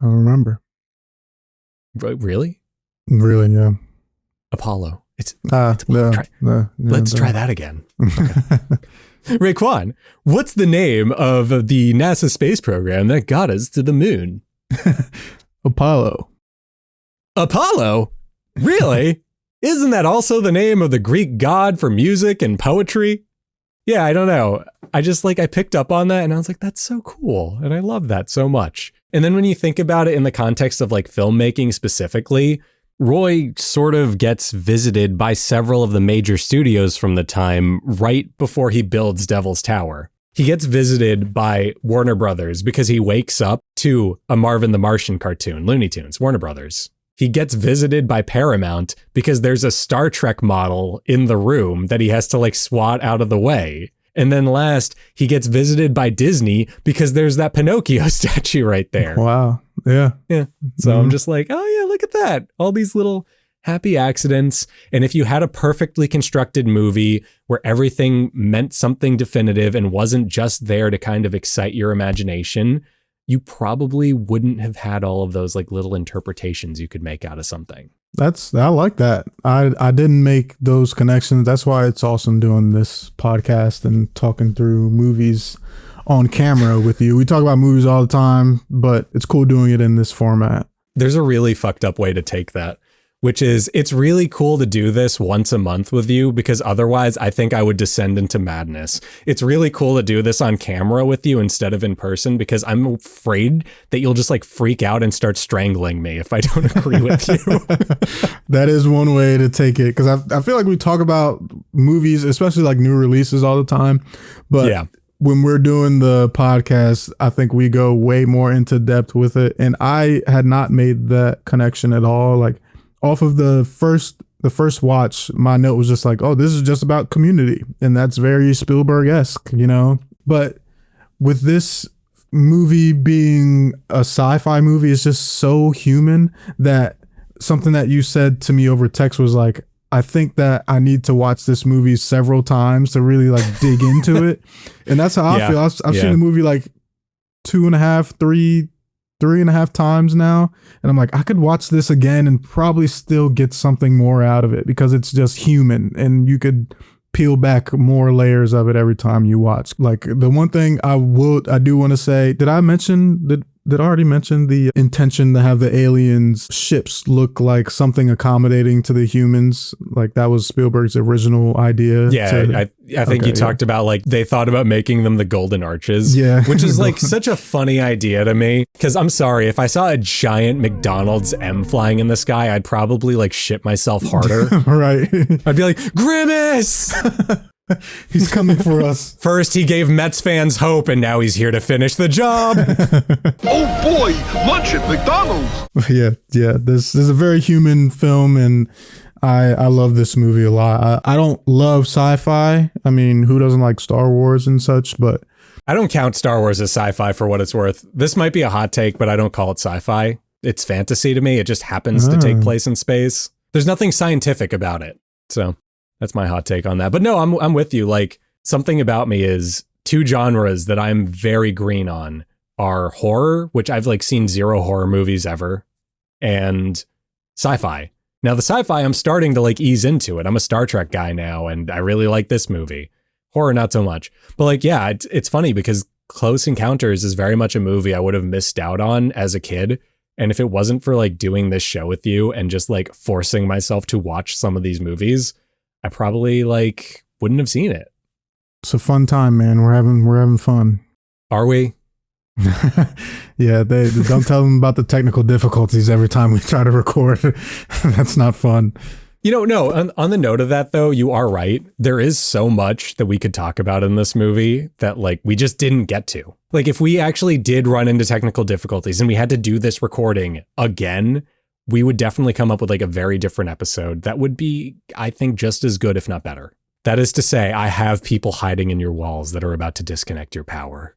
I don't remember. Really? Really, yeah. Apollo. Let's try that again. Okay. Raekwon, what's the name of the NASA space program that got us to the moon? Apollo. Apollo? Really? Isn't that also the name of the Greek god for music and poetry? Yeah, I don't know. I picked up on that and I was like, that's so cool. And I love that so much. And then when you think about it in the context of like filmmaking specifically, Roy sort of gets visited by several of the major studios from the time right before he builds Devil's Tower. He gets visited by Warner Brothers because he wakes up to a Marvin the Martian cartoon, Looney Tunes, Warner Brothers. He gets visited by Paramount because there's a Star Trek model in the room that he has to like swat out of the way. And then last, he gets visited by Disney because there's that Pinocchio statue right there. Wow. Yeah. Yeah. So I'm just like, oh yeah, look at that. All these little happy accidents. And if you had a perfectly constructed movie where everything meant something definitive and wasn't just there to kind of excite your imagination, you probably wouldn't have had all of those like little interpretations you could make out of something. I like that. I didn't make those connections. That's why it's awesome doing this podcast and talking through movies on camera with you. We talk about movies all the time, but it's cool doing it in this format. There's a really fucked up way to take that, which is it's really cool to do this once a month with you because otherwise I think I would descend into madness. It's really cool to do this on camera with you instead of in person because I'm afraid that you'll just like freak out and start strangling me if I don't agree with you. That is one way to take it because I feel like we talk about movies, especially like new releases all the time. But yeah. When we're doing the podcast, I think we go way more into depth with it. And I had not made that connection at all. Like off of the first watch, my note was just like, oh, this is just about community. And that's very Spielberg-esque, you know? But with this movie being a sci-fi movie, it's just so human that something that you said to me over text was like, I think that I need to watch this movie several times to really like dig into it. And that's how I feel. I've seen the movie like 3.5 times now. And I'm like, I could watch this again and probably still get something more out of it because it's just human and you could peel back more layers of it every time you watch. Like the one thing I do want to say, did I already mention the intention to have the aliens ships look like something accommodating to the humans? Like that was Spielberg's original idea. Yeah, I think you talked about like they thought about making them the golden arches. Yeah. Which is like such a funny idea to me. Because I'm sorry, if I saw a giant McDonald's M flying in the sky, I'd probably like shit myself harder. Right. I'd be like, Grimace! He's coming for us. First, he gave Mets fans hope, and now he's here to finish the job. Oh boy, lunch at McDonald's. Yeah. This is a very human film, and I love this movie a lot. I don't love sci-fi. I mean, who doesn't like Star Wars and such? But I don't count Star Wars as sci-fi for what it's worth. This might be a hot take, but I don't call it sci-fi. It's fantasy to me. It just happens to take place in space. There's nothing scientific about it. So that's my hot take on that. But no, I'm with you. Like something about me is two genres that I'm very green on are horror, which I've like seen 0 horror movies ever, and sci-fi. Now the sci-fi, I'm starting to like ease into it. I'm a Star Trek guy now, and I really like this movie. Horror, not so much. But like, yeah, it's funny because Close Encounters is very much a movie I would have missed out on as a kid. And if it wasn't for like doing this show with you and just like forcing myself to watch some of these movies, I probably like wouldn't have seen it. It's a fun time, man. We're having fun. Are we? Yeah, they don't tell them about the technical difficulties every time we try to record. That's not fun. You know, no, on the note of that, though, you are right. There is so much that we could talk about in this movie that, like, we just didn't get to. Like, if we actually did run into technical difficulties and we had to do this recording again, we would definitely come up with, like, a very different episode that would be, I think, just as good, if not better. That is to say, I have people hiding in your walls that are about to disconnect your power.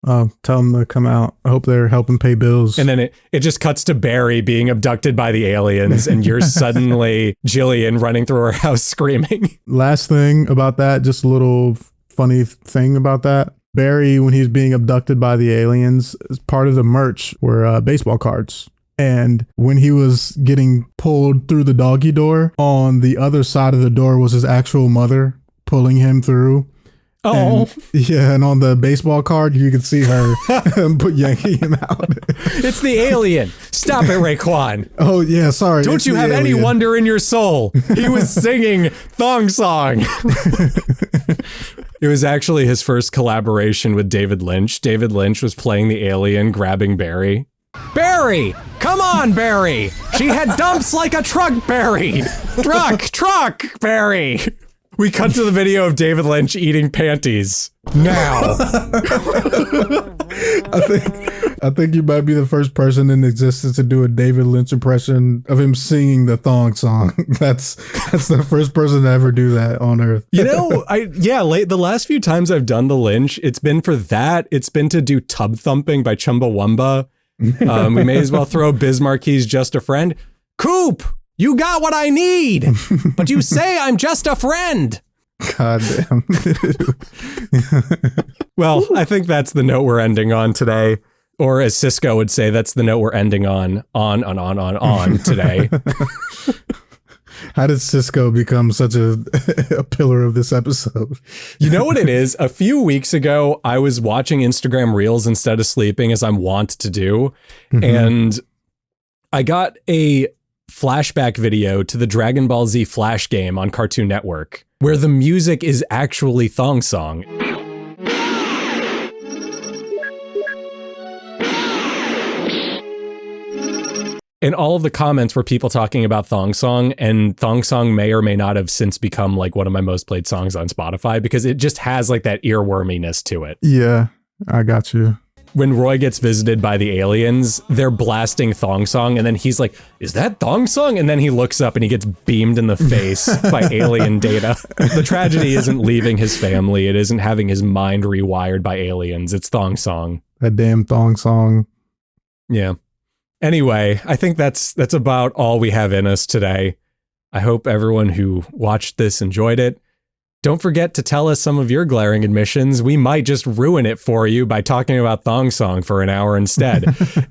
Oh, tell them to come out. I hope they're helping pay bills. And then it just cuts to Barry being abducted by the aliens, and you're suddenly Jillian running through her house screaming. Last thing about that, just a little funny thing about that. Barry, when he's being abducted by the aliens, part of the merch were baseball cards. And when he was getting pulled through the doggy door, on the other side of the door was his actual mother pulling him through. Oh. And on the baseball card, you could see her yanking him out. It's the alien. Stop it, Raekwon. Oh, yeah, sorry. Don't you have any wonder in your soul? He was singing Thong Song. It was actually his first collaboration with David Lynch. David Lynch was playing the alien, grabbing Barry. Barry! Come on, Barry! She had dumps like a truck, Barry! Truck, Barry! We cut to the video of David Lynch eating panties. Now. I think you might be the first person in existence to do a David Lynch impression of him singing the thong song. That's the first person to ever do that on Earth. You know, the last few times I've done the Lynch, it's been for that. It's been to do Tub Thumping by Chumbawamba. We may as well throw Bismarck's Just a Friend. Coop! You got what I need, but you say I'm just a friend. God damn. Well, I think that's the note we're ending on today. Or as Cisco would say, that's the note we're ending on today. How did Cisco become such a pillar of this episode? You know what it is? A few weeks ago, I was watching Instagram Reels instead of sleeping, as I'm wont to do. Mm-hmm. And I got a flashback video to the Dragon Ball Z Flash game on Cartoon Network, where the music is actually Thong Song. And all of the comments were people talking about Thong Song, and Thong Song may or may not have since become like one of my most played songs on Spotify because it just has like that earworminess to it. Yeah, I got you. When Roy gets visited by the aliens, they're blasting Thong Song, and then he's like, is that Thong Song? And then he looks up and he gets beamed in the face by alien data. The tragedy isn't leaving his family. It isn't having his mind rewired by aliens. It's Thong Song. That damn Thong Song. Yeah. Anyway, I think that's about all we have in us today. I hope everyone who watched this enjoyed it. Don't forget to tell us some of your glaring admissions. We might just ruin it for you by talking about Thong Song for an hour instead.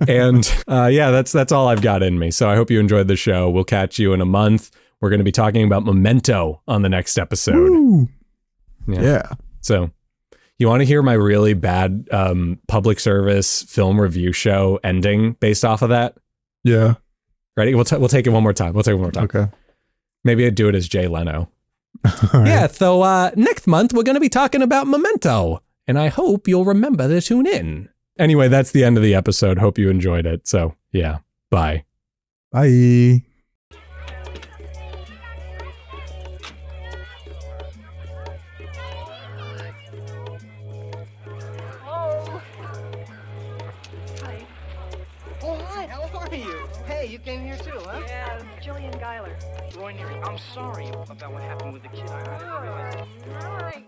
And that's all I've got in me. So I hope you enjoyed the show. We'll catch you in a month. We're going to be talking about Memento on the next episode. Woo. Yeah. So you want to hear my really bad public service film review show ending based off of that? Yeah. Ready? We'll take it one more time. Okay. Maybe I'd do it as Jay Leno. Right. Yeah, so next month we're going to be talking about Memento, and I hope you'll remember to tune in. Anyway, that's the end of the episode. Hope you enjoyed it. So, yeah, bye. Bye. You came here too, huh? Yeah, Jillian Geiler. I'm sorry about what happened with the kid. I didn't realize.